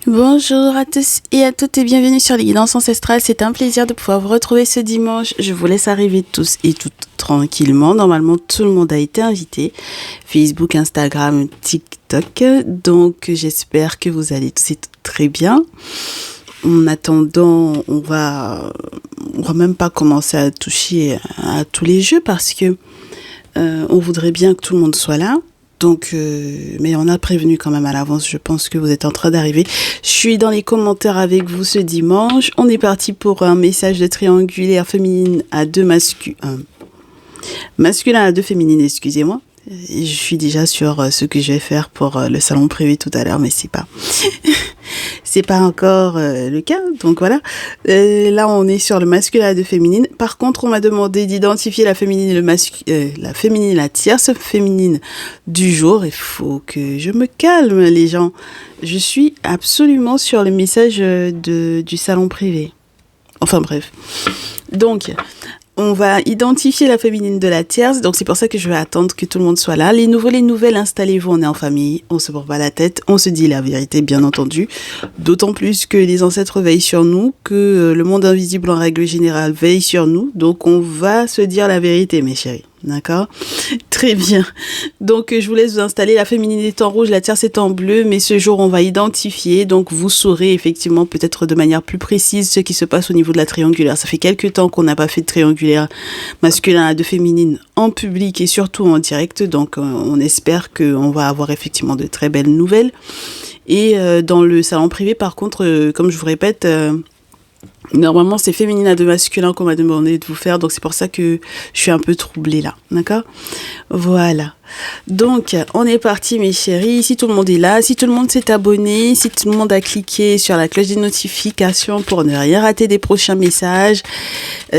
Bonjour à tous et à toutes et bienvenue sur les guidances ancestrales. C'est un plaisir de pouvoir vous retrouver ce dimanche. Je vous laisse arriver tous et toutes tranquillement. Normalement, tout le monde a été invité. Facebook, Instagram, TikTok. Donc, j'espère que vous allez tous et toutes très bien. En attendant, on va même pas commencer à toucher à tous les jeux parce que on voudrait bien que tout le monde soit là. Donc, mais on a prévenu quand même à l'avance, je pense que vous êtes en train d'arriver. Je suis dans les commentaires avec vous ce dimanche. On est parti pour un message de triangulaire féminine à deux masculin à deux féminines, excusez-moi. Je suis déjà sur ce que je vais faire pour le salon privé tout à l'heure, mais c'est pas encore le cas. Donc voilà. Là, on est sur le masculin à deux féminines. Par contre, on m'a demandé d'identifier la féminine et la tierce féminine du jour. Il faut que je me calme, les gens. Je suis absolument sur le message du salon privé. Enfin bref. Donc, on va identifier la féminine de la tierce, donc c'est pour ça que je vais attendre que tout le monde soit là. Les nouveaux, les nouvelles, installez-vous, on est en famille, on se bourre pas la tête, on se dit la vérité, bien entendu. D'autant plus que les ancêtres veillent sur nous, que le monde invisible en règle générale veille sur nous, donc on va se dire la vérité, mes chéris. D'accord? Très bien. Donc, je vous laisse vous installer. La féminine est en rouge, la tierce est en bleu, mais ce jour, on va identifier. Donc, vous saurez effectivement peut-être de manière plus précise ce qui se passe au niveau de la triangulaire. Ça fait quelques temps qu'on n'a pas fait de triangulaire masculin à deux féminines en public et surtout en direct. Donc, on espère qu'on va avoir effectivement de très belles nouvelles. Et dans le salon privé, par contre, comme je vous répète, normalement, c'est féminine à deux masculins qu'on m'a demandé de vous faire, donc c'est pour ça que je suis un peu troublée là, d'accord? Voilà. Donc, on est parti, mes chéris. Si tout le monde est là, si tout le monde s'est abonné, si tout le monde a cliqué sur la cloche des notifications pour ne rien rater des prochains messages,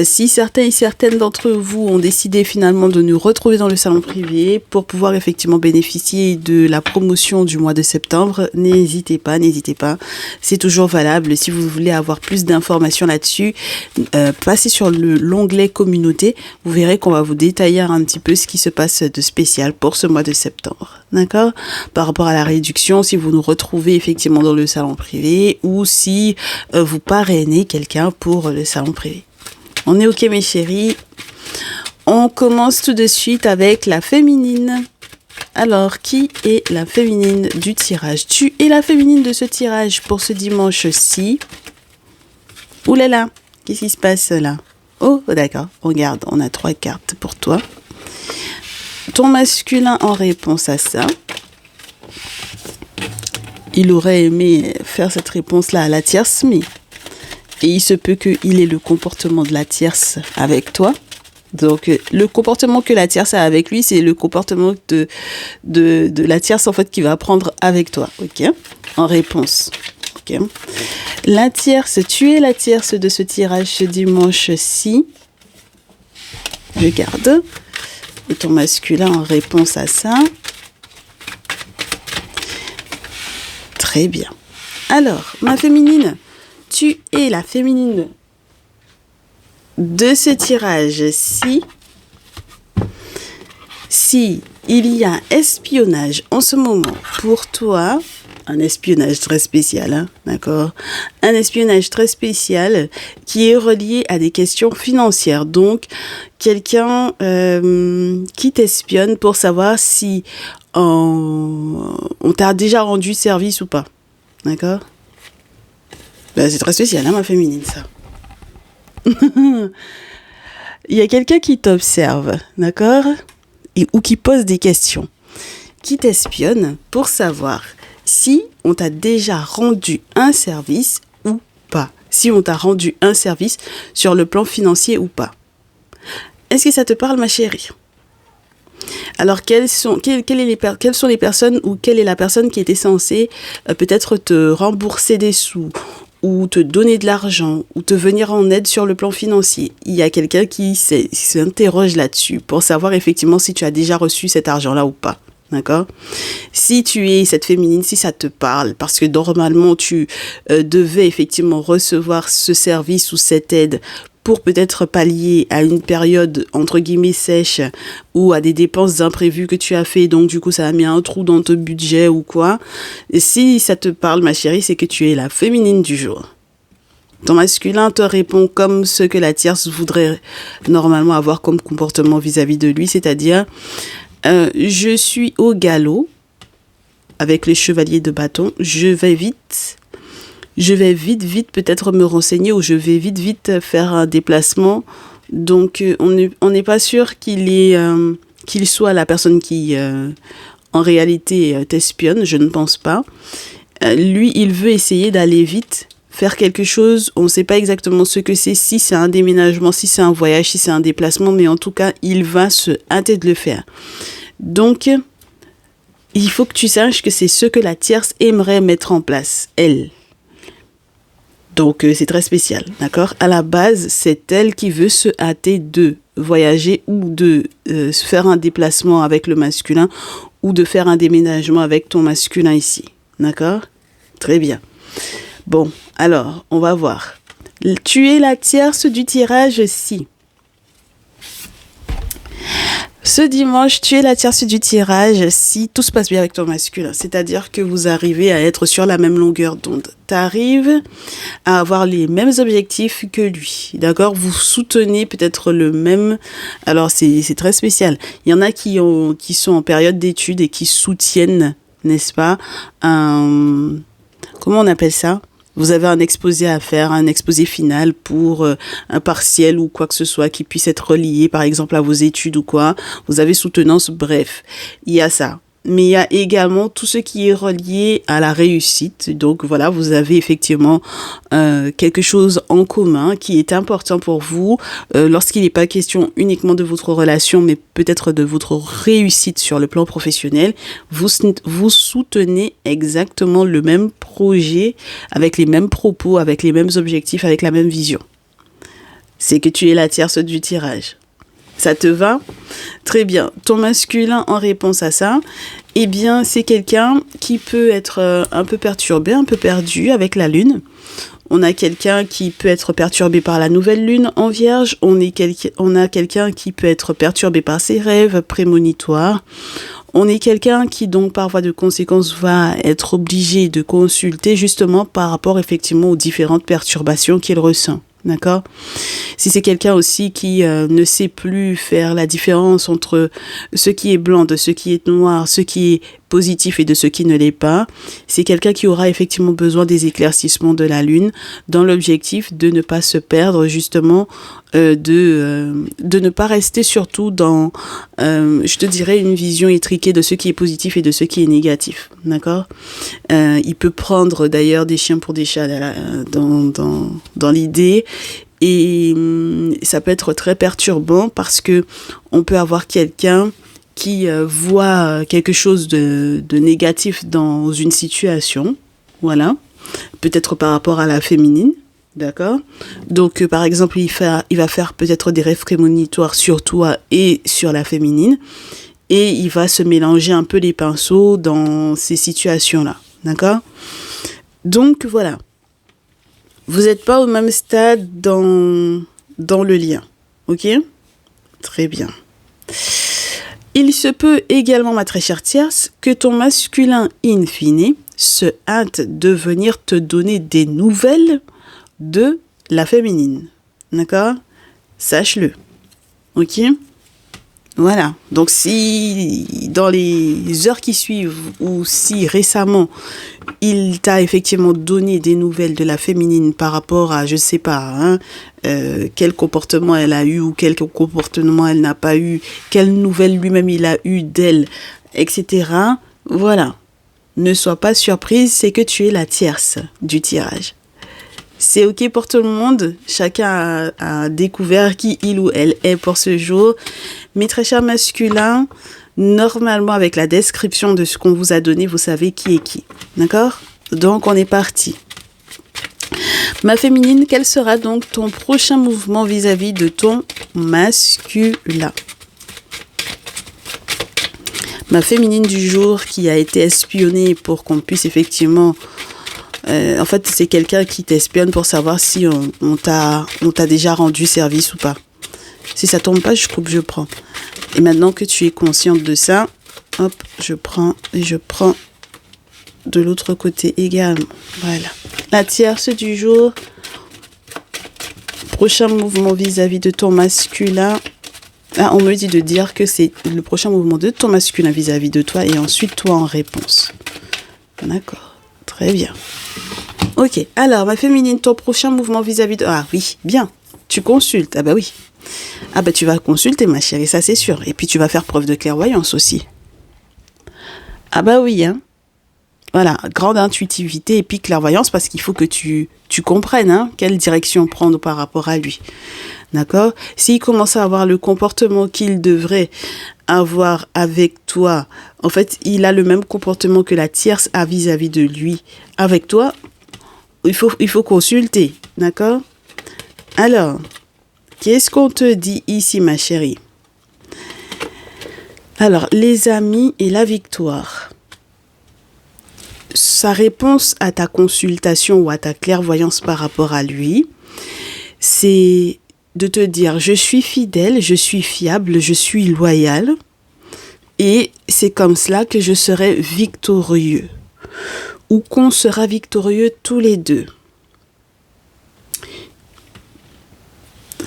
si certains et certaines d'entre vous ont décidé finalement de nous retrouver dans le salon privé pour pouvoir effectivement bénéficier de la promotion du mois de septembre, n'hésitez pas. C'est toujours valable. Si vous voulez avoir plus d'informations là-dessus, passez sur l'onglet communauté. Vous verrez qu'on va vous détailler un petit peu ce qui se passe de spécial pour ce mois de septembre, d'accord? Par rapport à la réduction, si vous nous retrouvez effectivement dans le salon privé ou si vous parrainez quelqu'un pour le salon privé. On est OK, mes chéris. On commence tout de suite avec la féminine. Alors, qui est la féminine du tirage? Tu es la féminine de ce tirage pour ce dimanche-ci. Ouh là là, qu'est-ce qui se passe là? Oh, d'accord, regarde, on a 3 cartes pour toi. Ton masculin en réponse à ça, il aurait aimé faire cette réponse-là à la tierce, mais et il se peut qu'il ait le comportement de la tierce avec toi. Donc, le comportement que la tierce a avec lui, c'est le comportement de la tierce, en fait, qui va prendre avec toi, ok? En réponse, ok? La tierce, tu es la tierce de ce tirage ce dimanche-ci. Je garde. Et ton masculin en réponse à ça. Très bien. Alors, ma féminine, tu es la féminine de ce tirage-ci. Si il y a espionnage en ce moment pour toi, un espionnage très spécial, hein, d'accord? Un espionnage très spécial qui est relié à des questions financières. Donc, quelqu'un qui t'espionne pour savoir si on t'a déjà rendu service ou pas. D'accord? Ben, c'est très spécial, hein, ma féminine, ça. Il y a quelqu'un qui t'observe, d'accord? Ou qui pose des questions, qui t'espionne pour savoir si on t'a déjà rendu un service ou pas. Si on t'a rendu un service sur le plan financier ou pas. Est-ce que ça te parle, ma chérie? Alors, quelles sont les personnes ou quelle est la personne qui était censée peut-être te rembourser des sous ou te donner de l'argent ou te venir en aide sur le plan financier? Il y a quelqu'un qui s'interroge là-dessus pour savoir effectivement si tu as déjà reçu cet argent-là ou pas. D'accord? Si tu es cette féminine, si ça te parle, parce que normalement tu devais effectivement recevoir ce service ou cette aide pour peut-être pallier à une période entre guillemets sèche ou à des dépenses imprévues que tu as fait, donc du coup ça a mis un trou dans ton budget ou quoi. Et si ça te parle, ma chérie, c'est que tu es la féminine du jour. Ton masculin te répond comme ce que la tierce voudrait normalement avoir comme comportement vis-à-vis de lui, c'est-à-dire je suis au galop avec les chevaliers de bâton, je vais vite, peut-être me renseigner ou je vais vite faire un déplacement. Donc on n'est pas sûr qu'il soit la personne qui en réalité t'espionne, je ne pense pas. Lui, il veut essayer d'aller vite, faire quelque chose, on ne sait pas exactement ce que c'est, si c'est un déménagement, si c'est un voyage, si c'est un déplacement, mais en tout cas, il va se hâter de le faire. Donc, il faut que tu saches que c'est ce que la tierce aimerait mettre en place, elle. Donc, c'est très spécial, d'accord? À la base, c'est elle qui veut se hâter de voyager ou de faire un déplacement avec le masculin ou de faire un déménagement avec ton masculin ici, d'accord? Très bien. Bon, alors, on va voir. Tu es la tierce du tirage si. Ce dimanche, tu es la tierce du tirage si tout se passe bien avec ton masculin. C'est-à-dire que vous arrivez à être sur la même longueur d'onde. Tu arrives à avoir les mêmes objectifs que lui. D'accord? Vous soutenez peut-être le même... Alors, c'est très spécial. Il y en a qui sont en période d'études et qui soutiennent, n'est-ce pas, comment on appelle ça? Vous avez un exposé à faire, un exposé final pour un partiel ou quoi que ce soit qui puisse être relié, par exemple, à vos études ou quoi. Vous avez soutenance, bref, il y a ça. Mais il y a également tout ce qui est relié à la réussite. Donc voilà, vous avez effectivement quelque chose en commun qui est important pour vous lorsqu'il n'est pas question uniquement de votre relation, mais peut-être de votre réussite sur le plan professionnel. Vous soutenez exactement le même projet, avec les mêmes propos, avec les mêmes objectifs, avec la même vision. C'est que tu es la tierce du tirage. Ça te va? Très bien. Ton masculin, en réponse à ça, eh bien, c'est quelqu'un qui peut être un peu perturbé, un peu perdu avec la lune. On a quelqu'un qui peut être perturbé par la nouvelle lune en vierge. On a quelqu'un qui peut être perturbé par ses rêves prémonitoires. On est quelqu'un qui, donc, par voie de conséquence, va être obligé de consulter justement par rapport, effectivement, aux différentes perturbations qu'il ressent. D'accord? Si c'est quelqu'un aussi qui ne sait plus faire la différence entre ce qui est blanc, de ce qui est noir, ce qui est positif et de ce qui ne l'est pas, c'est quelqu'un qui aura effectivement besoin des éclaircissements de la lune dans l'objectif de ne pas se perdre justement, de ne pas rester surtout dans, je te dirais, une vision étriquée de ce qui est positif et de ce qui est négatif. D'accord? Il peut prendre d'ailleurs des chiens pour des chats dans l'idée. Et ça peut être très perturbant parce que on peut avoir quelqu'un qui voit quelque chose de négatif dans une situation, voilà, peut-être par rapport à la féminine, d'accord? Donc, par exemple, il va faire peut-être des rêves prémonitoires sur toi et sur la féminine, et il va se mélanger un peu les pinceaux dans ces situations-là, d'accord? Donc, voilà. Vous n'êtes pas au même stade dans le lien, ok? Très bien. Il se peut également, ma très chère tierce, que ton masculin in fine se hâte de venir te donner des nouvelles de la féminine, d'accord? Sache-le, ok? Voilà, donc si dans les heures qui suivent ou si récemment il t'a effectivement donné des nouvelles de la féminine par rapport à, je sais pas, quel comportement elle a eu ou quel comportement elle n'a pas eu, quelle nouvelle lui-même il a eu d'elle, etc. Voilà, ne sois pas surprise, c'est que tu es la tierce du tirage. C'est ok pour tout le monde, chacun a découvert qui il ou elle est pour ce jour. Mes très chers masculins, normalement avec la description de ce qu'on vous a donné, vous savez qui est qui, d'accord? Donc on est parti. Ma féminine, quel sera donc ton prochain mouvement vis-à-vis de ton masculin? ma féminine du jour qui a été espionnée pour qu'on puisse effectivement... en fait, c'est quelqu'un qui t'espionne pour savoir si on t'a déjà rendu service ou pas. Si ça tombe pas, je coupe, je prends. Et maintenant que tu es consciente de ça, hop, je prends et je prends de l'autre côté également. Voilà. La tierce du jour. Prochain mouvement vis-à-vis de ton masculin. Ah, on me dit de dire que c'est le prochain mouvement de ton masculin vis-à-vis de toi et ensuite toi en réponse. D'accord. Très bien. Ok. Alors, ma féminine, ton prochain mouvement vis-à-vis de... Ah oui, bien. Tu consultes. Ah bah oui. Ah bah tu vas consulter, ma chérie, ça c'est sûr. Et puis tu vas faire preuve de clairvoyance aussi. Ah bah oui, hein. Voilà, grande intuitivité et puis clairvoyance parce qu'il faut que tu comprennes quelle direction prendre par rapport à lui. D'accord ? S'il commence à avoir le comportement qu'il devrait avoir avec toi, en fait, il a le même comportement que la tierce a vis-à-vis de lui avec toi, il faut consulter. D'accord ? Alors, qu'est-ce qu'on te dit ici, ma chérie ? Alors, les amis et la victoire. Sa réponse à ta consultation ou à ta clairvoyance par rapport à lui, c'est de te dire je suis fidèle, je suis fiable, je suis loyal et c'est comme cela que je serai victorieux ou qu'on sera victorieux tous les deux.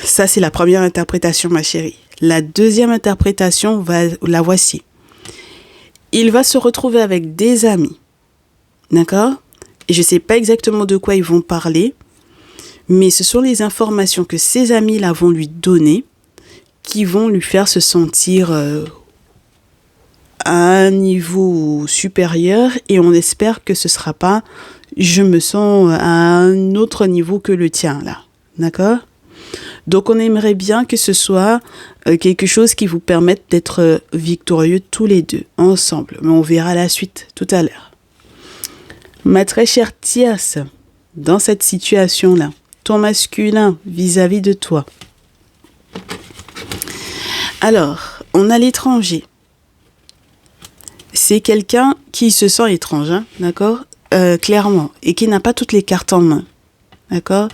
Ça, c'est la première interprétation, ma chérie. La deuxième interprétation, la voici. Il va se retrouver avec des amis. D'accord ? Et je ne sais pas exactement de quoi ils vont parler, mais ce sont les informations que ces amis-là vont lui donner qui vont lui faire se sentir à un niveau supérieur et on espère que ce ne sera pas « je me sens à un autre niveau que le tien » là. D'accord ? Donc on aimerait bien que ce soit quelque chose qui vous permette d'être victorieux tous les deux, ensemble. Mais on verra la suite tout à l'heure. Ma très chère tierce, dans cette situation-là, ton masculin vis-à-vis de toi. Alors, on a l'étranger. C'est quelqu'un qui se sent étrange, d'accord ? Clairement, et qui n'a pas toutes les cartes en main. D'accord ?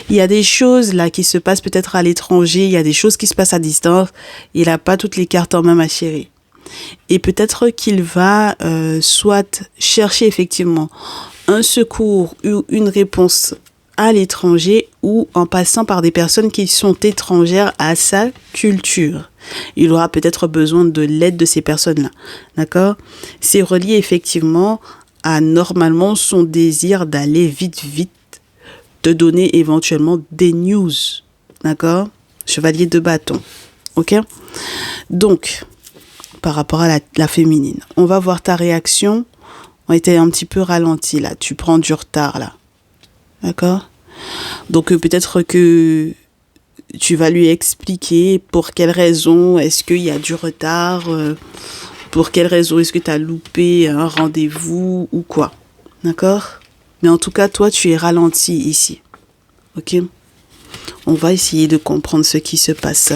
Il y a des choses là qui se passent peut-être à l'étranger, il y a des choses qui se passent à distance, il n'a pas toutes les cartes en main, ma chérie. Et peut-être qu'il va soit chercher effectivement un secours ou une réponse à l'étranger ou en passant par des personnes qui sont étrangères à sa culture. Il aura peut-être besoin de l'aide de ces personnes-là. D'accord ? C'est relié effectivement à normalement son désir d'aller vite, de donner éventuellement des news. D'accord ? Chevalier de bâton. Ok ? Donc, par rapport à la féminine. On va voir ta réaction. On était un petit peu ralenti là. Tu prends du retard là. D'accord ? Donc peut-être que tu vas lui expliquer pour quelle raison est-ce qu'il y a du retard, pour quelle raison est-ce que tu as loupé un rendez-vous ou quoi. D'accord ? Mais en tout cas, toi, tu es ralenti ici. Ok ? On va essayer de comprendre ce qui se passe.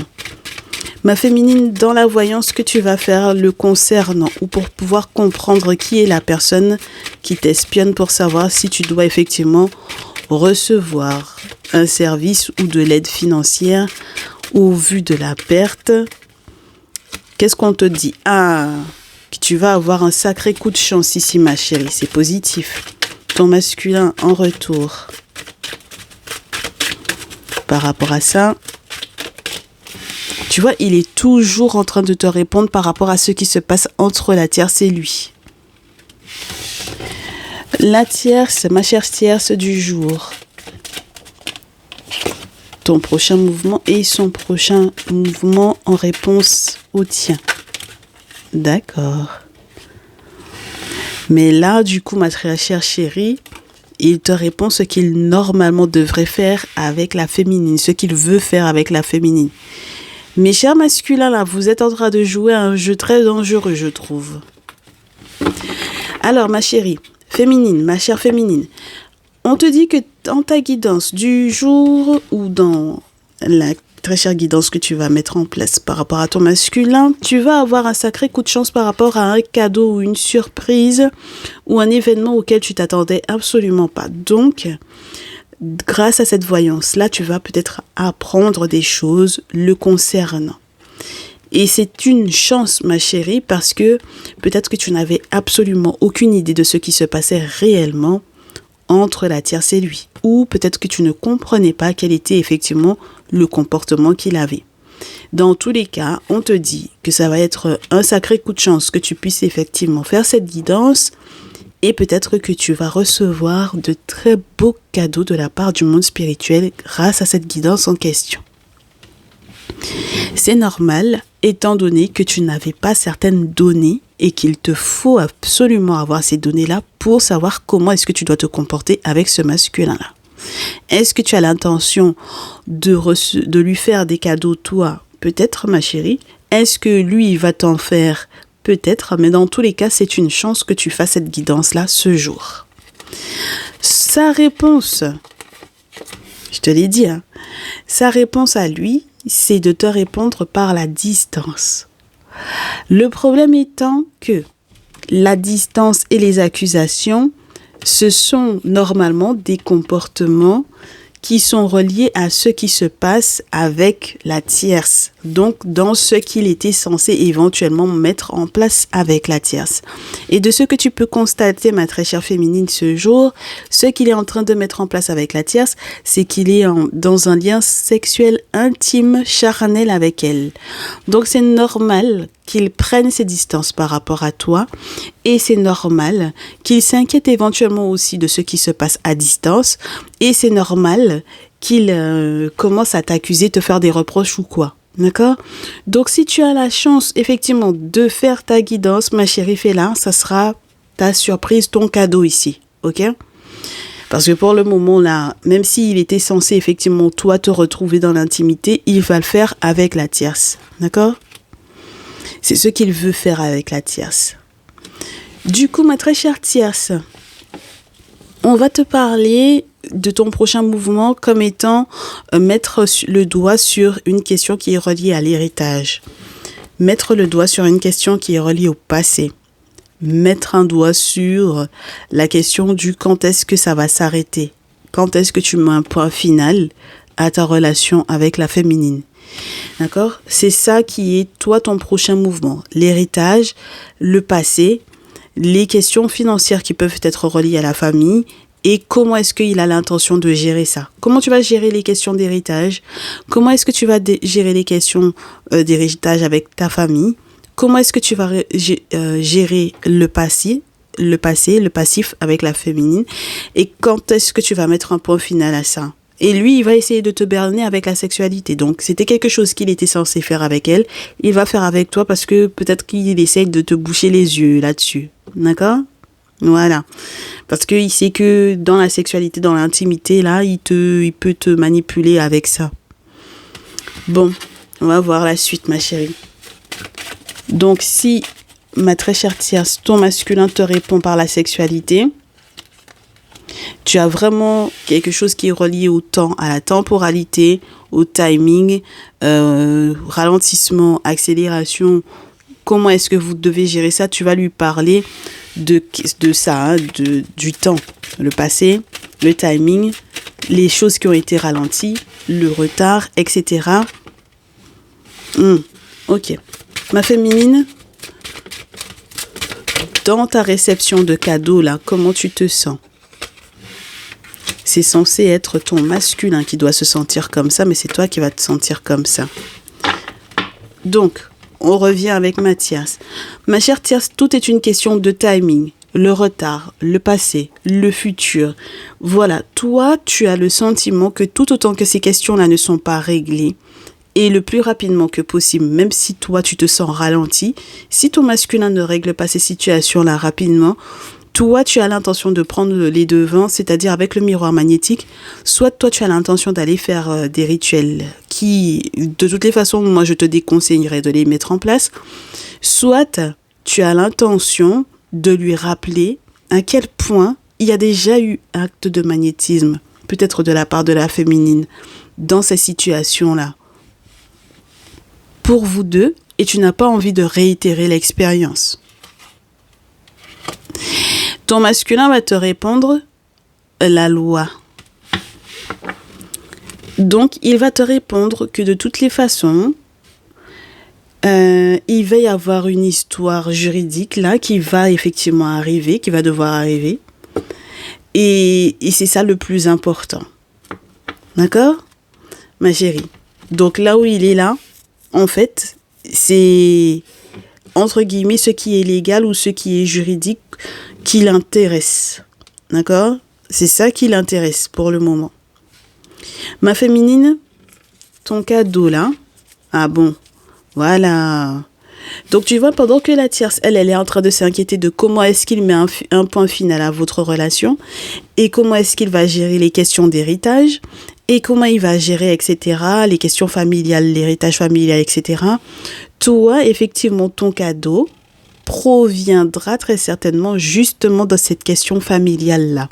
Ma féminine, dans la voyance que tu vas faire le concernant ou pour pouvoir comprendre qui est la personne qui t'espionne pour savoir si tu dois effectivement recevoir un service ou de l'aide financière au vu de la perte, qu'est-ce qu'on te dit ? Ah, que tu vas avoir un sacré coup de chance ici, ma chérie, c'est positif. Ton masculin en retour. Par rapport à ça, tu vois, il est toujours en train de te répondre par rapport à ce qui se passe entre la tierce et lui. La tierce, ma chère tierce du jour. Ton prochain mouvement et son prochain mouvement en réponse au tien. D'accord. Mais là, du coup, ma très chère chérie, il te répond ce qu'il normalement devrait faire avec la féminine, ce qu'il veut faire avec la féminine. Mes chers masculins, là, vous êtes en train de jouer à un jeu très dangereux, je trouve. Alors, ma chérie, féminine, ma chère féminine, on te dit que dans ta guidance du jour ou dans la très chère guidance que tu vas mettre en place par rapport à ton masculin. Tu vas avoir un sacré coup de chance par rapport à un cadeau ou une surprise ou un événement auquel tu t'attendais absolument pas. Donc, grâce à cette voyance-là, tu vas peut-être apprendre des choses le concernant. Et c'est une chance, ma chérie, parce que peut-être que tu n'avais absolument aucune idée de ce qui se passait réellement entre la tierce et lui. Ou peut-être que tu ne comprenais pas quel était effectivement le comportement qu'il avait. Dans tous les cas, on te dit que ça va être un sacré coup de chance que tu puisses effectivement faire cette guidance et peut-être que tu vas recevoir de très beaux cadeaux de la part du monde spirituel grâce à cette guidance en question. C'est normal, étant donné que tu n'avais pas certaines données et qu'il te faut absolument avoir ces données-là pour savoir comment est-ce que tu dois te comporter avec ce masculin-là. Est-ce que tu as l'intention de lui faire des cadeaux, toi? Peut-être, ma chérie. Est-ce que lui, il va t'en faire? Peut-être, mais dans tous les cas, c'est une chance que tu fasses cette guidance-là ce jour. Sa réponse, je te l'ai dit, sa réponse à lui, c'est de te répondre par la distance. Le problème étant que la distance et les accusations, ce sont normalement des comportements qui sont reliés à ce qui se passe avec la tierce. Donc, dans ce qu'il était censé éventuellement mettre en place avec la tierce. Et de ce que tu peux constater, ma très chère féminine, ce jour, ce qu'il est en train de mettre en place avec la tierce, c'est qu'il est dans un lien sexuel intime, charnel avec elle. Donc, c'est normal qu'il prenne ses distances par rapport à toi et c'est normal qu'il s'inquiète éventuellement aussi de ce qui se passe à distance et c'est normal qu'il commence à t'accuser, te faire des reproches ou quoi. D'accord? Donc, si tu as la chance, effectivement, de faire ta guidance, ma chérie, fais-la. Ça sera ta surprise, ton cadeau ici. OK? Parce que pour le moment, là, même s'il était censé, effectivement, toi, te retrouver dans l'intimité, il va le faire avec la tierce. D'accord? C'est ce qu'il veut faire avec la tierce. Du coup, ma très chère tierce, on va te parler de ton prochain mouvement comme étant mettre le doigt sur une question qui est reliée à l'héritage. Mettre le doigt sur une question qui est reliée au passé. Mettre un doigt sur la question du quand est-ce que ça va s'arrêter. Quand est-ce que tu mets un point final à ta relation avec la féminine. D'accord? C'est ça qui est, toi, ton prochain mouvement. L'héritage, le passé, les questions financières qui peuvent être reliées à la famille et comment est-ce qu'il a l'intention de gérer ça. Comment tu vas gérer les questions d'héritage? Comment est-ce que tu vas gérer les questions d'héritage avec ta famille? Comment est-ce que tu vas gérer le passif avec la féminine? Et quand est-ce que tu vas mettre un point final à ça? Et lui, il va essayer de te berner avec la sexualité. Donc, c'était quelque chose qu'il était censé faire avec elle. Il va faire avec toi parce que peut-être qu'il essaye de te boucher les yeux là-dessus. D'accord? Voilà. Parce qu'il sait que dans la sexualité, dans l'intimité, là, il peut te manipuler avec ça. Bon, on va voir la suite, ma chérie. Donc, si, ma très chère tierce, ton masculin te répond par la sexualité, tu as vraiment quelque chose qui est relié au temps, à la temporalité, au timing, ralentissement, accélération. Comment est-ce que vous devez gérer ça? Tu vas lui parler de ça, du temps, le passé, le timing, les choses qui ont été ralenties, le retard, etc. Ok. Ma féminine, dans ta réception de cadeaux, là, comment tu te sens? C'est censé être ton masculin qui doit se sentir comme ça, mais c'est toi qui vas te sentir comme ça. Donc, on revient avec Mathias. Ma chère tierce, tout est une question de timing. Le retard, le passé, le futur. Voilà, toi, tu as le sentiment que tout autant que ces questions-là ne sont pas réglées, et le plus rapidement que possible, même si toi, tu te sens ralenti, si ton masculin ne règle pas ces situations-là rapidement, toi, tu as l'intention de prendre les devants, c'est-à-dire avec le miroir magnétique. Soit toi, tu as l'intention d'aller faire des rituels qui, de toutes les façons, moi, je te déconseillerais de les mettre en place. Soit tu as l'intention de lui rappeler à quel point il y a déjà eu acte de magnétisme, peut-être de la part de la féminine, dans ces situations-là, pour vous deux et tu n'as pas envie de réitérer l'expérience. Ton masculin va te répondre la loi. Donc, il va te répondre que de toutes les façons, il va y avoir une histoire juridique là qui va effectivement arriver, qui va devoir arriver. Et c'est ça le plus important. D'accord, ma chérie? Donc là où il est là, en fait, c'est entre guillemets ce qui est légal ou ce qui est juridique qui l'intéresse. D'accord? C'est ça qui l'intéresse pour le moment. Ma féminine, ton cadeau là, ah bon, voilà. Donc tu vois, pendant que la tierce, elle est en train de s'inquiéter de comment est-ce qu'il met un point final à votre relation et comment est-ce qu'il va gérer les questions d'héritage et comment il va gérer, etc., les questions familiales, l'héritage familial, etc. Toi, effectivement, ton cadeau proviendra très certainement justement dans cette question familiale-là.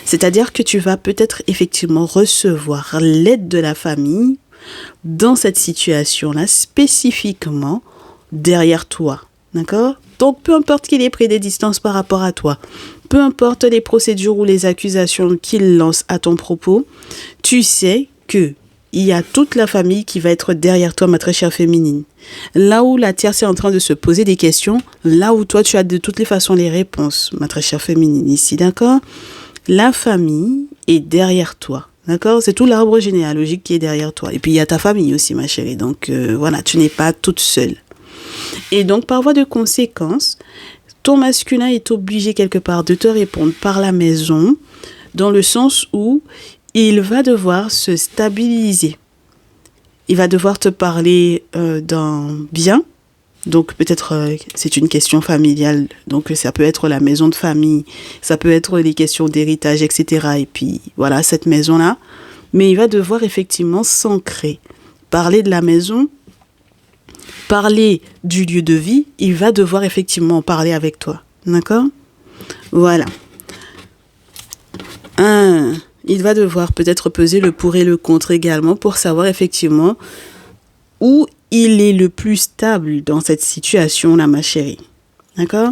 C'est-à-dire que tu vas peut-être effectivement recevoir l'aide de la famille dans cette situation-là, spécifiquement derrière toi. D'accord? Donc, peu importe qu'il ait pris des distances par rapport à toi, peu importe les procédures ou les accusations qu'il lance à ton propos, tu sais que il y a toute la famille qui va être derrière toi, ma très chère féminine. Là où la tierce est en train de se poser des questions, là où toi, tu as de toutes les façons les réponses, ma très chère féminine ici, d'accord? La famille est derrière toi, d'accord? C'est tout l'arbre généalogique qui est derrière toi. Et puis, il y a ta famille aussi, ma chérie. Donc, voilà, tu n'es pas toute seule. Et donc, par voie de conséquence, ton masculin est obligé quelque part de te répondre par la maison, dans le sens où il va devoir se stabiliser. Il va devoir te parler d'un bien. Donc peut-être c'est une question familiale. Donc ça peut être la maison de famille. Ça peut être les questions d'héritage, etc. Et puis voilà, cette maison-là. Mais il va devoir effectivement s'ancrer. Parler de la maison, parler du lieu de vie. Il va devoir effectivement en parler avec toi. D'accord? Voilà. Il va devoir peut-être peser le pour et le contre également pour savoir effectivement où il est le plus stable dans cette situation-là, ma chérie. D'accord?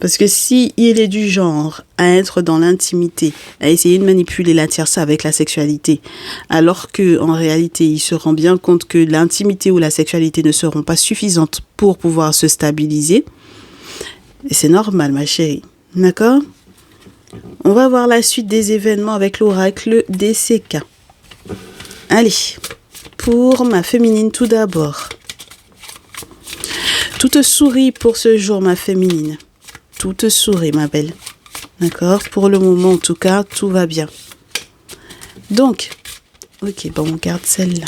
Parce que si il est du genre à être dans l'intimité, à essayer de manipuler la tierce avec la sexualité, alors que en réalité, il se rend bien compte que l'intimité ou la sexualité ne seront pas suffisantes pour pouvoir se stabiliser, c'est normal, ma chérie. D'accord? On va voir la suite des événements avec l'oracle DCK. Allez, pour ma féminine tout d'abord. Tout te sourit pour ce jour, ma féminine. Tout te sourit, ma belle. D'accord? Pour le moment, en tout cas, tout va bien. Donc, ok, bon, on garde celle-là.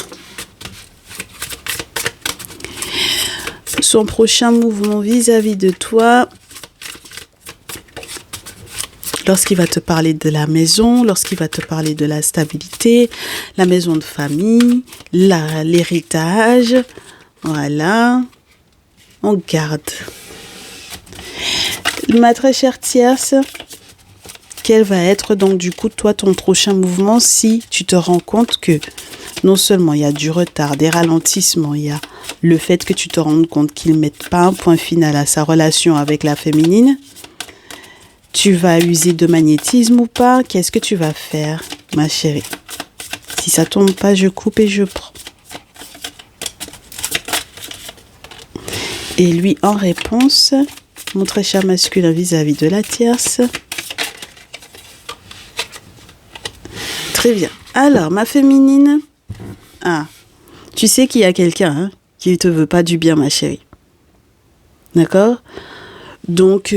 Son prochain mouvement vis-à-vis de toi... Lorsqu'il va te parler de la maison, lorsqu'il va te parler de la stabilité, la maison de famille, l'héritage, voilà, on garde. Ma très chère tierce, quel va être donc du coup toi ton prochain mouvement si tu te rends compte que non seulement il y a du retard, des ralentissements, il y a le fait que tu te rendes compte qu'il ne mette pas un point final à sa relation avec la féminine. Tu vas user de magnétisme ou pas? Qu'est-ce que tu vas faire, ma chérie? Si ça tombe pas, je coupe et je prends. Et lui, en réponse, mon très cher masculin vis-à-vis de la tierce. Très bien. Alors, ma féminine. Ah, tu sais qu'il y a quelqu'un qui ne te veut pas du bien, ma chérie. D'accord? Donc,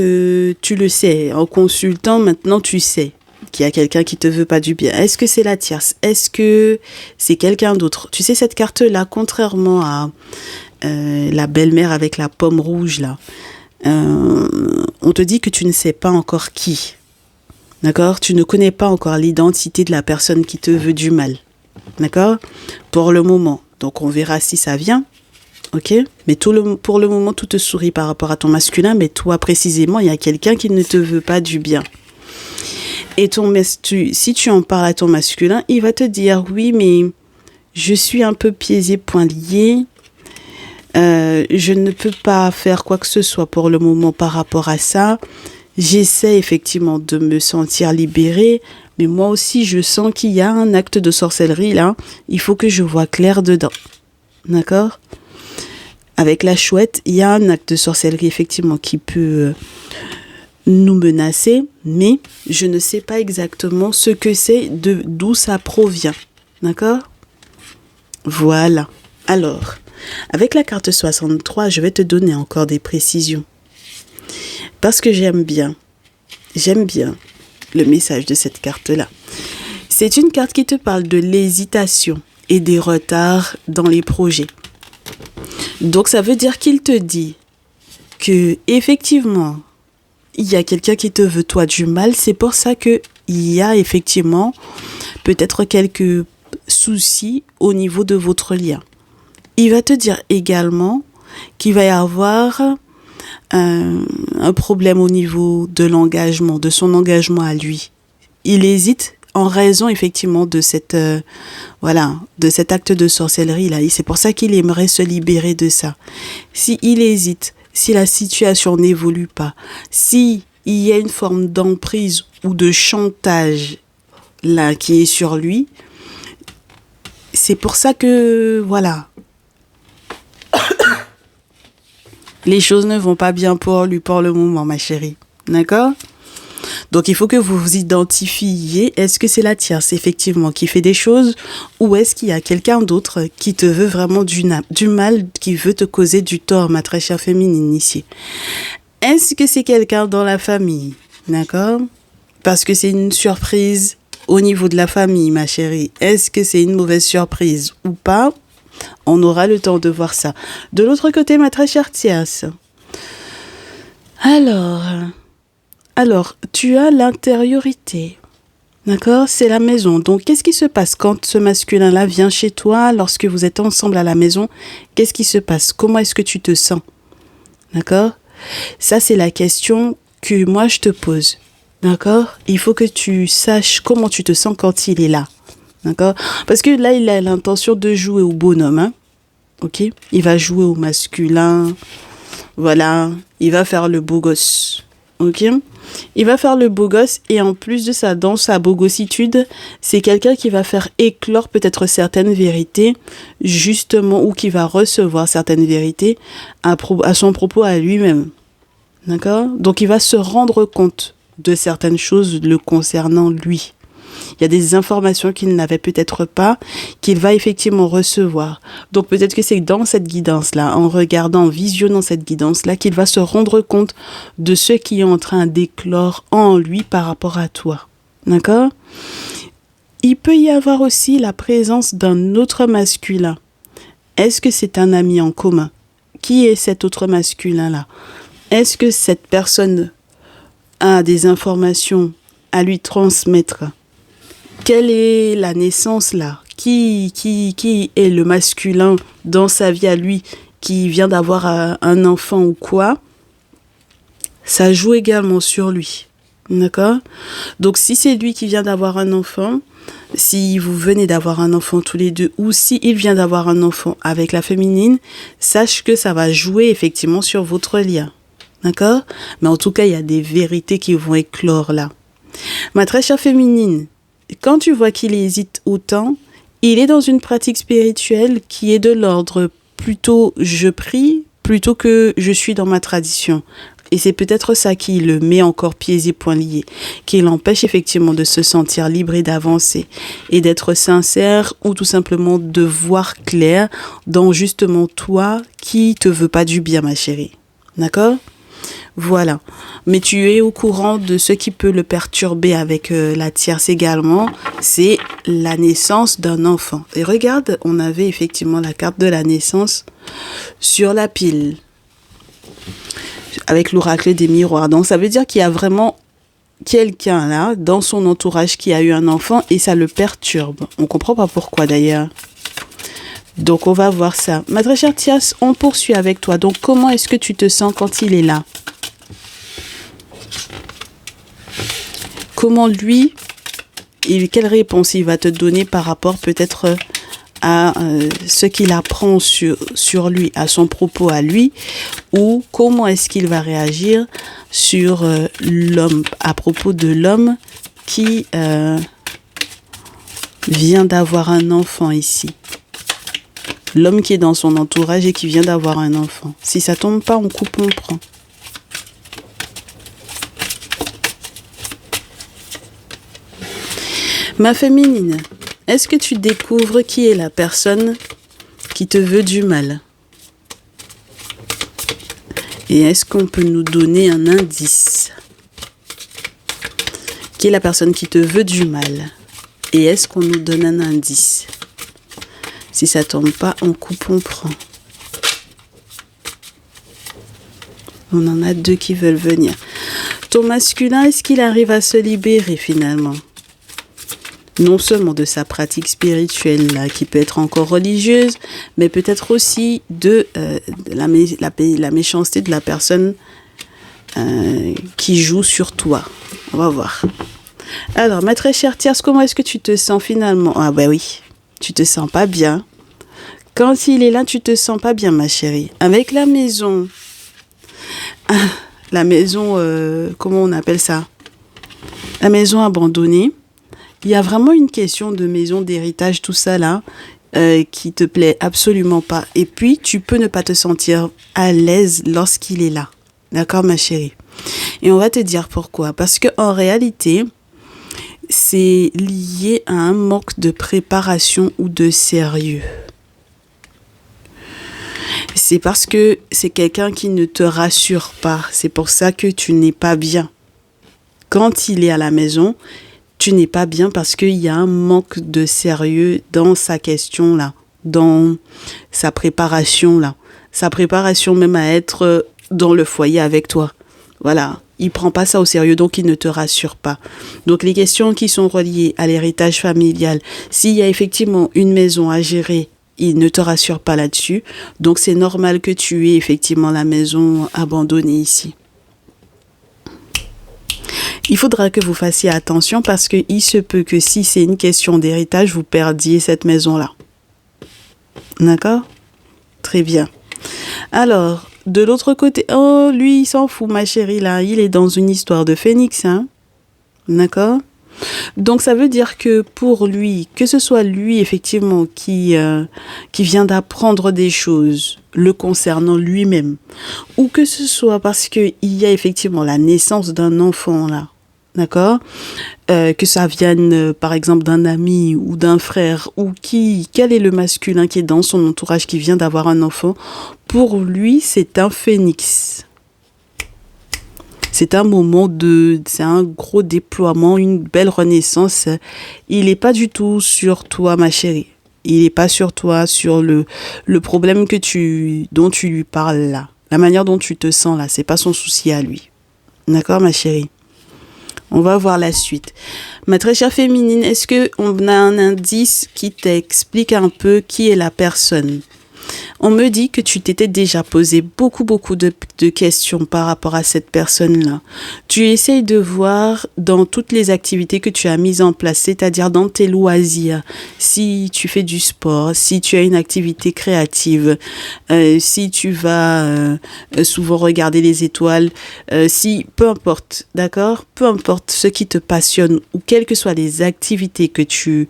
tu le sais, en consultant, maintenant, tu sais qu'il y a quelqu'un qui te veut pas du bien. Est-ce que c'est la tierce? Est-ce que c'est quelqu'un d'autre? Tu sais, cette carte-là, contrairement à la belle-mère avec la pomme rouge, là, on te dit que tu ne sais pas encore qui. D'accord? Tu ne connais pas encore l'identité de la personne qui te veut du mal. D'accord? Pour le moment. Donc, on verra si ça vient. Ok, mais pour le moment, tout te sourit par rapport à ton masculin, mais toi, précisément, il y a quelqu'un qui ne te veut pas du bien. Et si tu en parles à ton masculin, il va te dire, oui, mais je suis un peu pieds et poings liés. Je ne peux pas faire quoi que ce soit pour le moment par rapport à ça. J'essaie effectivement de me sentir libérée, mais moi aussi je sens qu'il y a un acte de sorcellerie là. Il faut que je vois clair dedans. D'accord ? Avec la chouette, il y a un acte de sorcellerie effectivement qui peut nous menacer, mais je ne sais pas exactement ce que c'est, d'où ça provient. D'accord ? Voilà. Alors, avec la carte 63, je vais te donner encore des précisions. Parce que j'aime bien le message de cette carte-là. C'est une carte qui te parle de l'hésitation et des retards dans les projets. Donc ça veut dire qu'il te dit que effectivement, il y a quelqu'un qui te veut toi du mal. C'est pour ça que il y a effectivement peut-être quelques soucis au niveau de votre lien. Il va te dire également qu'il va y avoir un problème au niveau de l'engagement, de son engagement à lui. Il hésite en raison effectivement de de cet acte de sorcellerie là. Et c'est pour ça qu'il aimerait se libérer de ça. Si il hésite, si la situation n'évolue pas, si il y a une forme d'emprise ou de chantage là qui est sur lui, c'est pour ça que les choses ne vont pas bien pour lui pour le moment, ma chérie. D'accord ? Donc, il faut que vous vous identifiez. Est-ce que c'est la tierce, effectivement, qui fait des choses, ou est-ce qu'il y a quelqu'un d'autre qui te veut vraiment du mal, qui veut te causer du tort, ma très chère féminine ici? Est-ce que c'est quelqu'un dans la famille? D'accord? Parce que c'est une surprise au niveau de la famille, ma chérie. Est-ce que c'est une mauvaise surprise ou pas? On aura le temps de voir ça. De l'autre côté, ma très chère tierce. Alors, tu as l'intériorité. D'accord? C'est la maison. Donc, qu'est-ce qui se passe quand ce masculin-là vient chez toi, lorsque vous êtes ensemble à la maison? Qu'est-ce qui se passe? Comment est-ce que tu te sens? D'accord? Ça, c'est la question que moi, je te pose. D'accord? Il faut que tu saches comment tu te sens quand il est là. D'accord? Parce que là, il a l'intention de jouer au bonhomme. Hein? Ok? Il va jouer au masculin. Voilà. Il va faire le beau gosse. Ok? Il va faire le beau gosse et en plus de ça, dans sa bogossitude, c'est quelqu'un qui va faire éclore peut-être certaines vérités, justement, ou qui va recevoir certaines vérités à son propos à lui-même. D'accord? Donc, il va se rendre compte de certaines choses le concernant lui. Il y a des informations qu'il n'avait peut-être pas, qu'il va effectivement recevoir. Donc peut-être que c'est dans cette guidance-là, en regardant, en visionnant cette guidance-là, qu'il va se rendre compte de ce qui est en train d'éclore en lui par rapport à toi. D'accord? Il peut y avoir aussi la présence d'un autre masculin. Est-ce que c'est un ami en commun? Qui est cet autre masculin-là? Est-ce que cette personne a des informations à lui transmettre? Quelle est la naissance là? Qui est le masculin dans sa vie à lui qui vient d'avoir un enfant ou quoi? Ça joue également sur lui. D'accord? Donc si c'est lui qui vient d'avoir un enfant, si vous venez d'avoir un enfant tous les deux, ou si il vient d'avoir un enfant avec la féminine, sache que ça va jouer effectivement sur votre lien. D'accord? Mais en tout cas, il y a des vérités qui vont éclore là. Ma très chère féminine, quand tu vois qu'il hésite autant, il est dans une pratique spirituelle qui est de l'ordre plutôt je prie plutôt que je suis dans ma tradition. Et c'est peut-être ça qui le met encore pieds et poings liés, qui l'empêche effectivement de se sentir libre et d'avancer et d'être sincère ou tout simplement de voir clair dans justement toi qui te veut pas du bien, ma chérie. D'accord ? Voilà. Mais tu es au courant de ce qui peut le perturber avec la tierce également, c'est la naissance d'un enfant. Et regarde, on avait effectivement la carte de la naissance sur la pile, avec l'oracle des miroirs. Donc ça veut dire qu'il y a vraiment quelqu'un là, dans son entourage qui a eu un enfant et ça le perturbe. On comprend pas pourquoi d'ailleurs. Donc on va voir ça. Ma très chère Tias, on poursuit avec toi. Donc comment est-ce que tu te sens quand il est là? Comment lui, et quelle réponse il va te donner par rapport peut-être à ce qu'il apprend sur lui, à son propos à lui, ou comment est-ce qu'il va réagir sur l'homme, à propos de l'homme qui vient d'avoir un enfant ici. L'homme qui est dans son entourage et qui vient d'avoir un enfant. Si ça tombe pas, on coupe, on prend. Ma féminine, est-ce que tu découvres qui est la personne qui te veut du mal? Et est-ce qu'on peut nous donner un indice? Qui est la personne qui te veut du mal? Et est-ce qu'on nous donne un indice? Si ça tombe pas, on coupe, on prend. On en a deux qui veulent venir. Ton masculin, est-ce qu'il arrive à se libérer finalement? Non seulement de sa pratique spirituelle, là, qui peut être encore religieuse, mais peut-être aussi de la méchanceté de la personne qui joue sur toi. On va voir. Alors, ma très chère Tierce, comment est-ce que tu te sens finalement? Ah bah oui, tu te sens pas bien. Quand il est là, tu te sens pas bien, ma chérie. Avec la maison. La maison, comment on appelle ça? La maison abandonnée. Il y a vraiment une question de maison, d'héritage, tout ça là, qui te plaît absolument pas. Et puis, tu peux ne pas te sentir à l'aise lorsqu'il est là. D'accord, ma chérie? Et on va te dire pourquoi. Parce que en réalité, c'est lié à un manque de préparation ou de sérieux. C'est parce que c'est quelqu'un qui ne te rassure pas. C'est pour ça que tu n'es pas bien. Quand il est à la maison, tu n'es pas bien parce qu'il y a un manque de sérieux dans sa question là, dans sa préparation là. Sa préparation même à être dans le foyer avec toi. Voilà, il prend pas ça au sérieux, donc il ne te rassure pas. Donc les questions qui sont reliées à l'héritage familial, s'il y a effectivement une maison à gérer, il ne te rassure pas là-dessus. Donc c'est normal que tu aies effectivement la maison abandonnée ici. Il faudra que vous fassiez attention parce qu'il se peut que si c'est une question d'héritage, vous perdiez cette maison-là. D'accord? Très bien. Alors, de l'autre côté, oh, lui, il s'en fout, ma chérie, là. Il est dans une histoire de phénix, hein? D'accord? Donc, ça veut dire que pour lui, que ce soit lui, effectivement, qui vient d'apprendre des choses le concernant lui-même, ou que ce soit parce qu'il y a effectivement la naissance d'un enfant, là, d'accord, que ça vienne par exemple d'un ami ou d'un frère, ou quel est le masculin qui est dans son entourage qui vient d'avoir un enfant, pour lui c'est un phénix. C'est un moment c'est un gros déploiement, une belle renaissance. Il n'est pas du tout sur toi, ma chérie. Il n'est pas sur toi, sur le problème dont tu lui parles là. La manière dont tu te sens là, c'est pas son souci à lui. D'accord, ma chérie? On va voir la suite. Ma très chère féminine, est-ce qu'on a un indice qui t'explique un peu qui est la personne? On me dit que tu t'étais déjà posé beaucoup de questions par rapport à cette personne-là. Tu essayes de voir dans toutes les activités que tu as mises en place, c'est-à-dire dans tes loisirs, si tu fais du sport, si tu as une activité créative, si tu vas souvent regarder les étoiles, peu importe, d'accord? Peu importe ce qui te passionne ou quelles que soient les activités que tu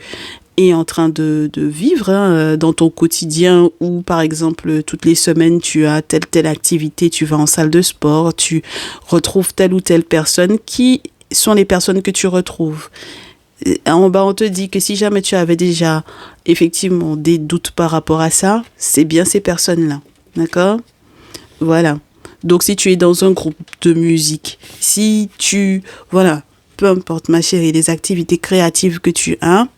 es en train de vivre dans ton quotidien, ou par exemple toutes les semaines tu as telle activité, tu vas en salle de sport, tu retrouves telle ou telle personne. Qui sont les personnes que tu retrouves? En bas on te dit que si jamais tu avais déjà effectivement des doutes par rapport à ça, c'est bien ces personnes-là, d'accord? Voilà. Donc si tu es dans un groupe de musique, voilà, peu importe ma chérie, les activités créatives que tu as,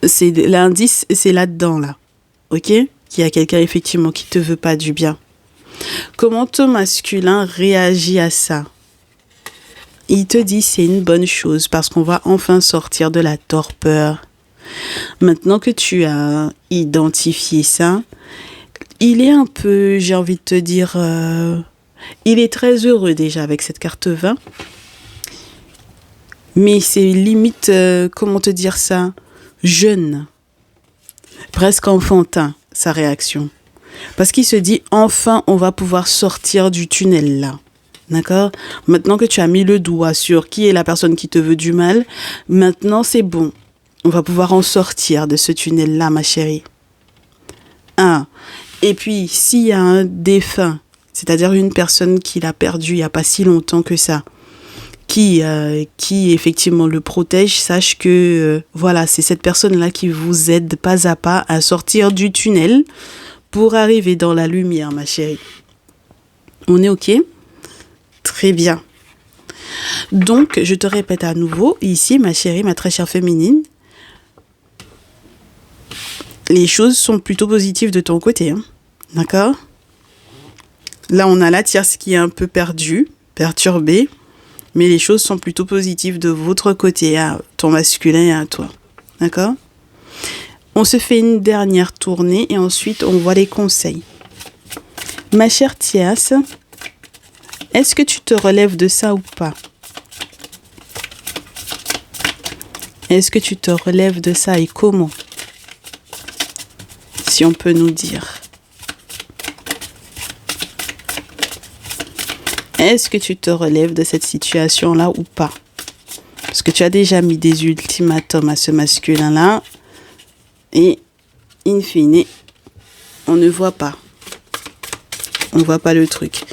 c'est l'indice, c'est là-dedans, là. Ok? Qu'il y a quelqu'un, effectivement, qui te veut pas du bien. Comment ton masculin réagit à ça? Il te dit c'est une bonne chose parce qu'on va enfin sortir de la torpeur. Maintenant que tu as identifié ça, il est un peu, j'ai envie de te dire, il est très heureux déjà avec cette carte 20. Mais c'est limite, comment te dire ça? Jeune. Presque enfantin, sa réaction. Parce qu'il se dit, enfin, on va pouvoir sortir du tunnel là. D'accord? Maintenant que tu as mis le doigt sur qui est la personne qui te veut du mal, maintenant c'est bon. On va pouvoir en sortir de ce tunnel-là, ma chérie. Et puis, s'il y a un défunt, c'est-à-dire une personne qu'il a perdue il n'y a pas si longtemps que ça, qui effectivement le protège, sache que voilà, c'est cette personne-là qui vous aide pas à pas à sortir du tunnel pour arriver dans la lumière, ma chérie. On est OK? Très bien. Donc, je te répète à nouveau, ici, ma chérie, ma très chère féminine, les choses sont plutôt positives de ton côté. Hein. D'accord? Là, on a la tierce qui est un peu perdue, perturbée, mais les choses sont plutôt positives de votre côté, à ton masculin et à toi. D'accord? On se fait une dernière tournée et ensuite, on voit les conseils. Ma chère tierce, est-ce que tu te relèves de ça ou pas? Est-ce que tu te relèves de ça et comment? Si on peut nous dire. Est-ce que tu te relèves de cette situation-là ou pas? Parce que tu as déjà mis des ultimatums à ce masculin-là. Et, in fine, on ne voit pas. On ne voit pas le truc.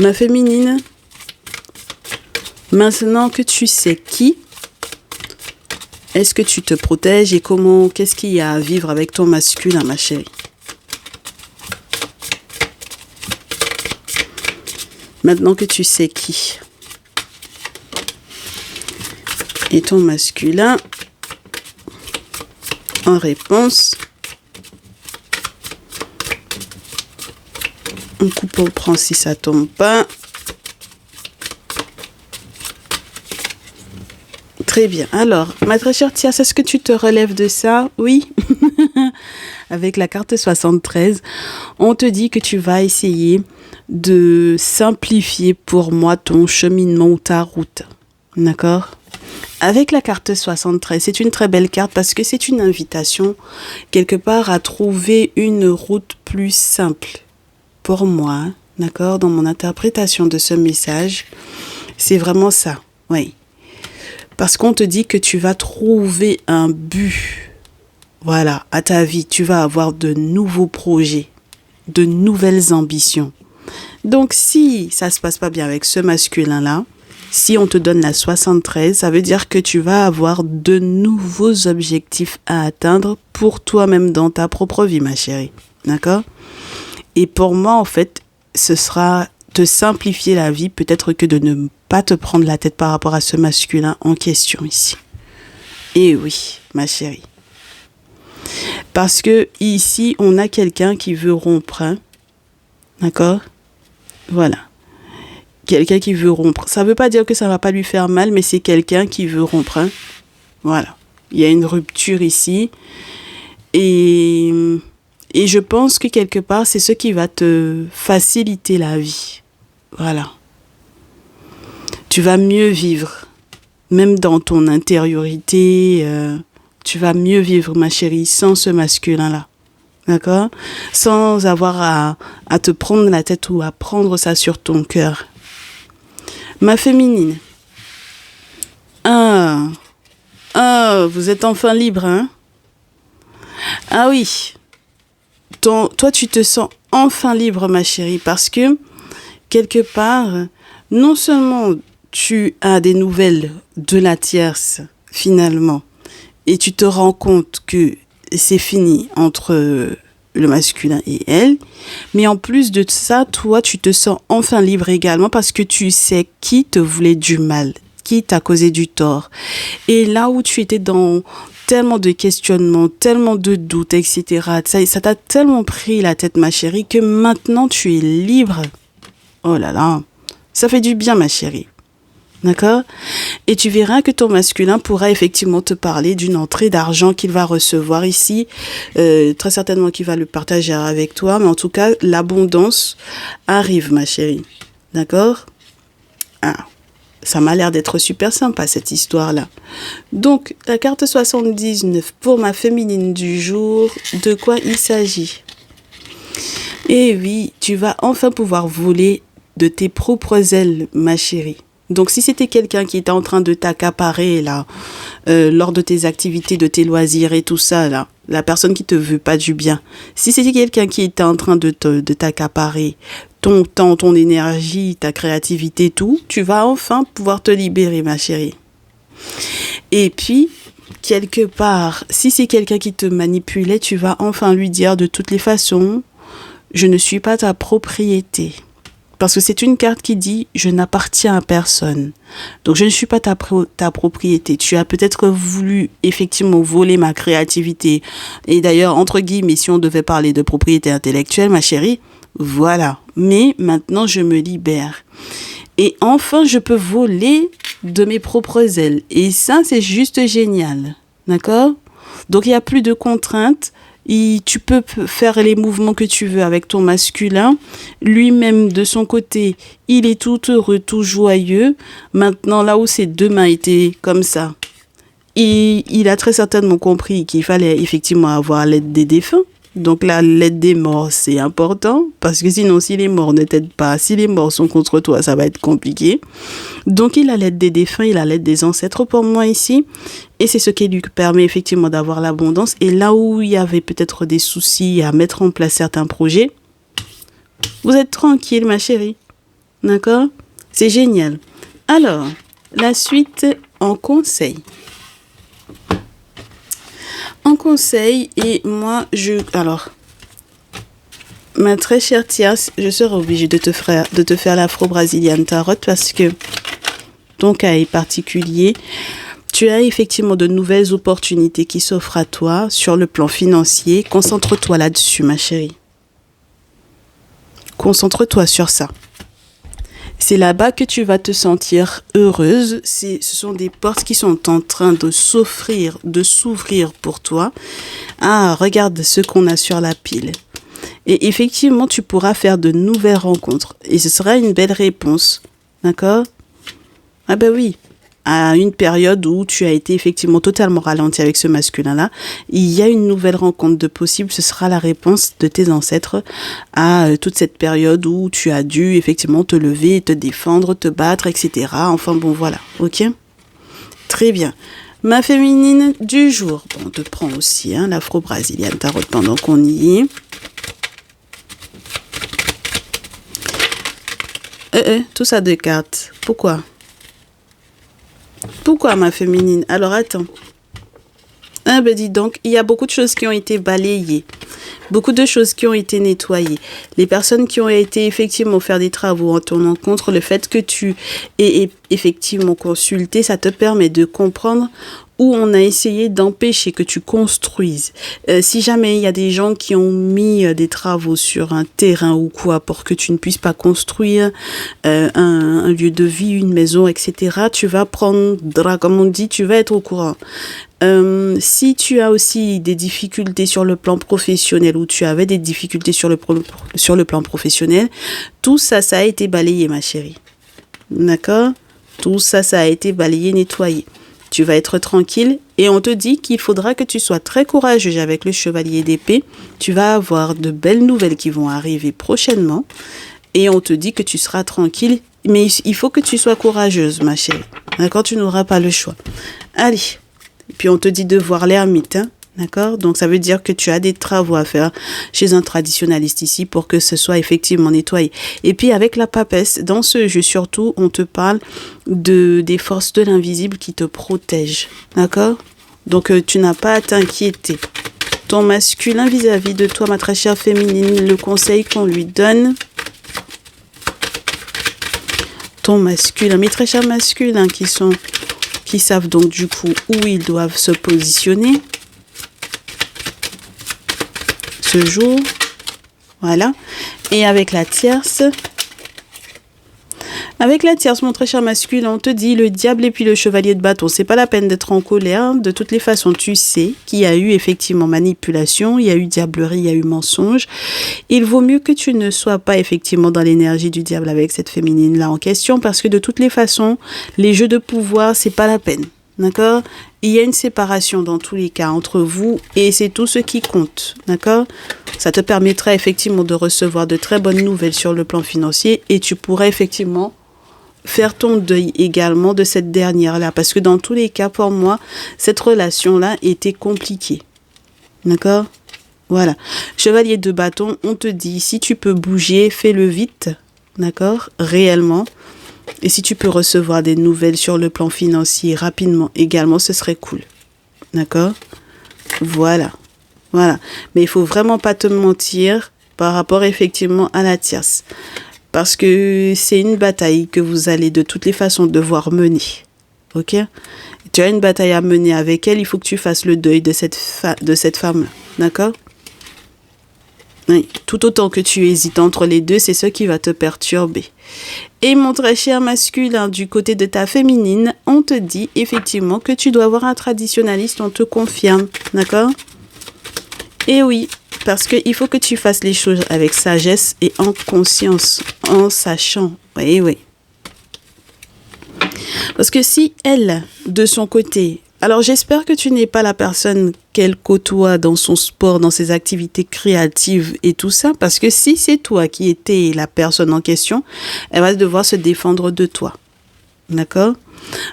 Ma féminine, maintenant que tu sais qui, est-ce que tu te protèges et comment, qu'est-ce qu'il y a à vivre avec ton masculin, ma chérie? Maintenant que tu sais qui et ton masculin, en réponse, on coupe, on prend si ça tombe pas. Très bien. Alors, ma très chère Tia, est-ce que tu te relèves de ça? Oui. Avec la carte 73, on te dit que tu vas essayer de simplifier pour moi ton cheminement ou ta route. D'accord? Avec la carte 73, c'est une très belle carte parce que c'est une invitation quelque part à trouver une route plus simple. Pour moi, d'accord, dans mon interprétation de ce message, c'est vraiment ça, oui. Parce qu'on te dit que tu vas trouver un but, voilà, à ta vie. Tu vas avoir de nouveaux projets, de nouvelles ambitions. Donc, si ça se passe pas bien avec ce masculin-là, si on te donne la 73, ça veut dire que tu vas avoir de nouveaux objectifs à atteindre pour toi-même dans ta propre vie, ma chérie. D'accord? Et pour moi, en fait, ce sera te simplifier la vie, peut-être que de ne pas te prendre la tête par rapport à ce masculin en question ici. Et oui, ma chérie. Parce que ici, on a quelqu'un qui veut rompre. Hein? D'accord? Voilà. Quelqu'un qui veut rompre. Ça ne veut pas dire que ça ne va pas lui faire mal, mais c'est quelqu'un qui veut rompre. Hein? Voilà. Il y a une rupture ici. Et je pense que quelque part, c'est ce qui va te faciliter la vie. Voilà. Tu vas mieux vivre. Même dans ton intériorité, tu vas mieux vivre, ma chérie, sans ce masculin-là. D'accord? Sans avoir à te prendre la tête ou à prendre ça sur ton cœur. Ma féminine. Vous êtes enfin libre, hein? Ah oui. Toi, tu te sens enfin libre, ma chérie, parce que, quelque part, non seulement tu as des nouvelles de la tierce, finalement, et tu te rends compte que c'est fini entre le masculin et elle, mais en plus de ça, toi, tu te sens enfin libre également parce que tu sais qui te voulait du mal, qui t'a causé du tort. Et là où tu étais dans tellement de questionnements, tellement de doutes, etc., ça t'a tellement pris la tête, ma chérie, que maintenant tu es libre. Oh là là, ça fait du bien, ma chérie. D'accord? Et tu verras que ton masculin pourra effectivement te parler d'une entrée d'argent qu'il va recevoir ici. Très certainement qu'il va le partager avec toi. Mais en tout cas, l'abondance arrive, ma chérie. D'accord? Ça m'a l'air d'être super sympa, cette histoire-là. Donc, la carte 79 pour ma féminine du jour, de quoi il s'agit? Eh oui, tu vas enfin pouvoir voler de tes propres ailes, ma chérie. Donc, si c'était quelqu'un qui était en train de t'accaparer, là, lors de tes activités, de tes loisirs et tout ça, là, la personne qui te veut pas du bien, si c'était quelqu'un qui était en train de t'accaparer ton temps, ton énergie, ta créativité, tout, tu vas enfin pouvoir te libérer, ma chérie. Et puis, quelque part, si c'est quelqu'un qui te manipulait, tu vas enfin lui dire de toutes les façons, je ne suis pas ta propriété. Parce que c'est une carte qui dit « je n'appartiens à personne ». Donc, je ne suis pas ta propriété. Tu as peut-être voulu effectivement voler ma créativité. Et d'ailleurs, entre guillemets, si on devait parler de propriété intellectuelle, ma chérie, voilà. Mais maintenant, je me libère. Et enfin, je peux voler de mes propres ailes. Et ça, c'est juste génial. D'accord? Donc, il n'y a plus de contraintes. Tu peux faire les mouvements que tu veux avec ton masculin. Lui-même, de son côté, il est tout heureux, tout joyeux. Maintenant, là où ses deux mains étaient comme ça, il a très certainement compris qu'il fallait effectivement avoir l'aide des défunts. Donc là, l'aide des morts, c'est important. Parce que sinon, si les morts ne t'aident pas, si les morts sont contre toi, ça va être compliqué. Donc, il a l'aide des défunts, il a l'aide des ancêtres pour moi ici. Et c'est ce qui lui permet effectivement d'avoir l'abondance. Et là où il y avait peut-être des soucis à mettre en place certains projets, vous êtes tranquille, ma chérie. D'accord? C'est génial. Alors, la suite en conseil. En conseil, et moi, alors, ma très chère Thias, je serai obligée de te faire l'Afro-Brazilian Tarot parce que ton cas est particulier. Tu as effectivement de nouvelles opportunités qui s'offrent à toi sur le plan financier. Concentre-toi là-dessus, ma chérie. Concentre-toi sur ça. C'est là-bas que tu vas te sentir heureuse. Ce sont des portes qui sont en train de s'ouvrir pour toi. Ah, regarde ce qu'on a sur la pile. Et effectivement, tu pourras faire de nouvelles rencontres. Et ce sera une belle réponse. D'accord? Ah ben oui. À une période où tu as été effectivement totalement ralenti avec ce masculin-là, il y a une nouvelle rencontre de possible. Ce sera la réponse de tes ancêtres à toute cette période où tu as dû effectivement te lever, te défendre, te battre, etc. Enfin bon, voilà. Ok? Très bien. Ma féminine du jour. Bon, on te prend aussi l'Afro-Brazilian Tarot pendant qu'on y est. Tout ça de cartes. Pourquoi? Pourquoi ma féminine? Alors attends. Ah ben dis donc, il y a beaucoup de choses qui ont été balayées. Beaucoup de choses qui ont été nettoyées. Les personnes qui ont été effectivement faire des travaux en ton encontre, le fait que tu aies effectivement consulté, ça te permet de comprendre où on a essayé d'empêcher que tu construises. Si jamais il y a des gens qui ont mis des travaux sur un terrain ou quoi pour que tu ne puisses pas construire un lieu de vie, une maison, etc., tu vas prendre, comme on dit, tu vas être au courant. Si tu as aussi des difficultés sur le plan professionnel ou tu avais des difficultés sur le plan professionnel, tout ça, ça a été balayé, ma chérie. D'accord? Tout ça, ça a été balayé, nettoyé. Tu vas être tranquille et on te dit qu'il faudra que tu sois très courageuse avec le chevalier d'épée. Tu vas avoir de belles nouvelles qui vont arriver prochainement et on te dit que tu seras tranquille. Mais il faut que tu sois courageuse, ma chérie. D'accord? Tu n'auras pas le choix. Allez. Et puis on te dit de voir l'ermite. D'accord? Donc ça veut dire que tu as des travaux à faire chez un traditionnaliste ici pour que ce soit effectivement nettoyé. Et puis avec la papesse, dans ce jeu surtout, on te parle des forces de l'invisible qui te protègent. D'accord? Donc tu n'as pas à t'inquiéter. Ton masculin vis-à-vis de toi, ma très chère féminine, le conseil qu'on lui donne. Ton masculin, mes très chers masculins qui savent donc du coup où ils doivent se positionner. Ce jour, voilà. Et avec la tierce, Avec la tierce, mon très cher masculin, on te dit le diable et puis le chevalier de bâton. C'est pas la peine d'être en colère. De toutes les façons, tu sais qu'il y a eu effectivement manipulation, il y a eu diablerie, il y a eu mensonge. Il vaut mieux que tu ne sois pas effectivement dans l'énergie du diable avec cette féminine-là en question, parce que de toutes les façons, les jeux de pouvoir, c'est pas la peine. D'accord? Il y a une séparation dans tous les cas entre vous et c'est tout ce qui compte. D'accord? Ça te permettra effectivement de recevoir de très bonnes nouvelles sur le plan financier et tu pourrais effectivement faire ton deuil également de cette dernière-là. Parce que dans tous les cas, pour moi, cette relation-là était compliquée. D'accord? Voilà. Chevalier de bâton, on te dit, si tu peux bouger, fais-le vite. D'accord? Réellement. Et si tu peux recevoir des nouvelles sur le plan financier rapidement également, ce serait cool. D'accord? Voilà. Voilà. Mais il faut vraiment pas te mentir par rapport effectivement à la tierce. Parce que c'est une bataille que vous allez de toutes les façons devoir mener. Ok? Tu as une bataille à mener avec elle, il faut que tu fasses le deuil de cette femme-là. D'accord? Oui. Tout autant que tu hésites entre les deux, c'est ce qui va te perturber. Et mon très cher masculin, du côté de ta féminine, on te dit effectivement que tu dois avoir un traditionnaliste, on te confirme. D'accord? Et oui, parce qu'il faut que tu fasses les choses avec sagesse et en conscience, en sachant. Oui, oui. Parce que si elle, de son côté, alors j'espère que tu n'es pas la personne qu'elle côtoie dans son sport, dans ses activités créatives et tout ça, parce que si c'est toi qui étais la personne en question, elle va devoir se défendre de toi. D'accord?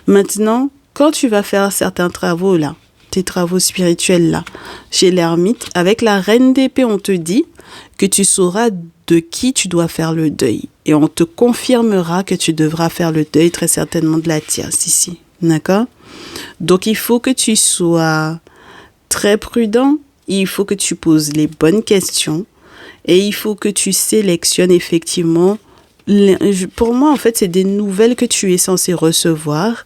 Maintenant, quand tu vas faire certains travaux là, tes travaux spirituels là, chez l'ermite, avec la reine d'épée, on te dit que tu sauras de qui tu dois faire le deuil. Et on te confirmera que tu devras faire le deuil très certainement de la tierce ici. D'accord? Donc, il faut que tu sois très prudent. Il faut que tu poses les bonnes questions. Et il faut que tu sélectionnes effectivement. Pour moi, en fait, c'est des nouvelles que tu es censé recevoir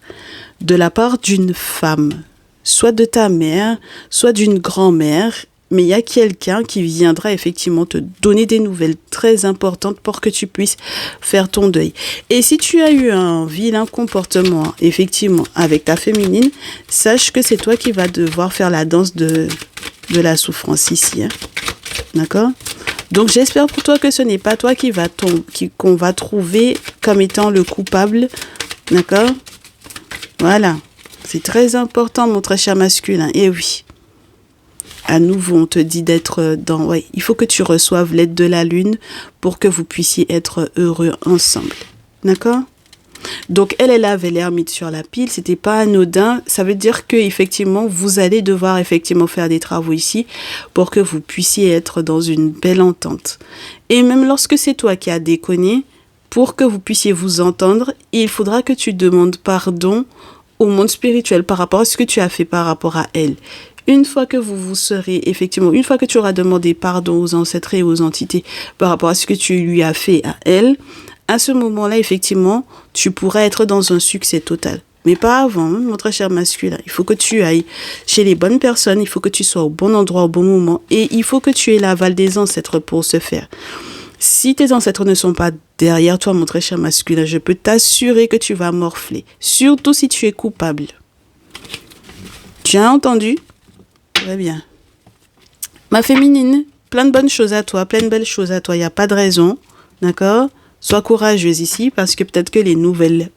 de la part d'une femme. Soit de ta mère, soit d'une grand-mère. Mais il y a quelqu'un qui viendra effectivement te donner des nouvelles très importantes pour que tu puisses faire ton deuil. Et si tu as eu un vilain comportement, effectivement, avec ta féminine, sache que c'est toi qui vas devoir faire la danse de la souffrance ici. Hein. D'accord? Donc, j'espère pour toi que ce n'est pas toi qu'on va trouver comme étant le coupable. D'accord? Voilà. C'est très important, mon très cher masculin. Et oui. À nouveau, on te dit d'être dans... Ouais, il faut que tu reçoives l'aide de la lune pour que vous puissiez être heureux ensemble. D'accord? Donc, elle avait l'ermite sur la pile. C'était pas anodin. Ça veut dire que effectivement, vous allez devoir effectivement faire des travaux ici pour que vous puissiez être dans une belle entente. Et même lorsque c'est toi qui as déconné, pour que vous puissiez vous entendre, il faudra que tu demandes pardon au monde spirituel par rapport à ce que tu as fait par rapport à elle. Une fois que une fois que tu auras demandé pardon aux ancêtres et aux entités par rapport à ce que tu lui as fait à elle, à ce moment-là, effectivement, tu pourras être dans un succès total. Mais pas avant, hein, mon très cher masculin. Il faut que tu ailles chez les bonnes personnes, il faut que tu sois au bon endroit, au bon moment, et il faut que tu aies l'aval des ancêtres pour ce faire. Si tes ancêtres ne sont pas derrière toi, mon très cher masculin, je peux t'assurer que tu vas morfler, surtout si tu es coupable. Tu as entendu? Très bien. Ma féminine, plein de bonnes choses à toi, plein de belles choses à toi. Il n'y a pas de raison, d'accord? Sois courageuse ici parce que peut-être que les nouvelles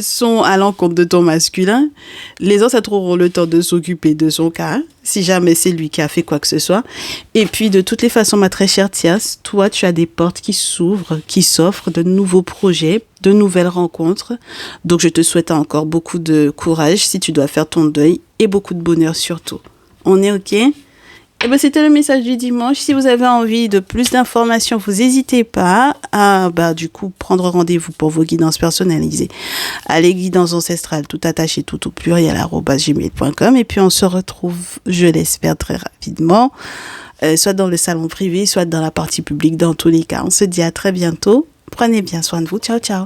sont à l'encontre de ton masculin. Les ancêtres auront le temps de s'occuper de son cas, si jamais c'est lui qui a fait quoi que ce soit. Et puis, de toutes les façons, ma très chère Thias, toi, tu as des portes qui s'offrent, de nouveaux projets, de nouvelles rencontres. Donc, je te souhaite encore beaucoup de courage si tu dois faire ton deuil et beaucoup de bonheur surtout. On est OK? Et ben, c'était le message du dimanche. Si vous avez envie de plus d'informations, vous n'hésitez pas à prendre rendez-vous pour vos guidances personnalisées. Allez, guidance ancestrale, tout attaché, tout au pluriel, @gmail.com. Et puis on se retrouve, je l'espère, très rapidement, soit dans le salon privé, soit dans la partie publique, dans tous les cas. On se dit à très bientôt. Prenez bien soin de vous. Ciao, ciao.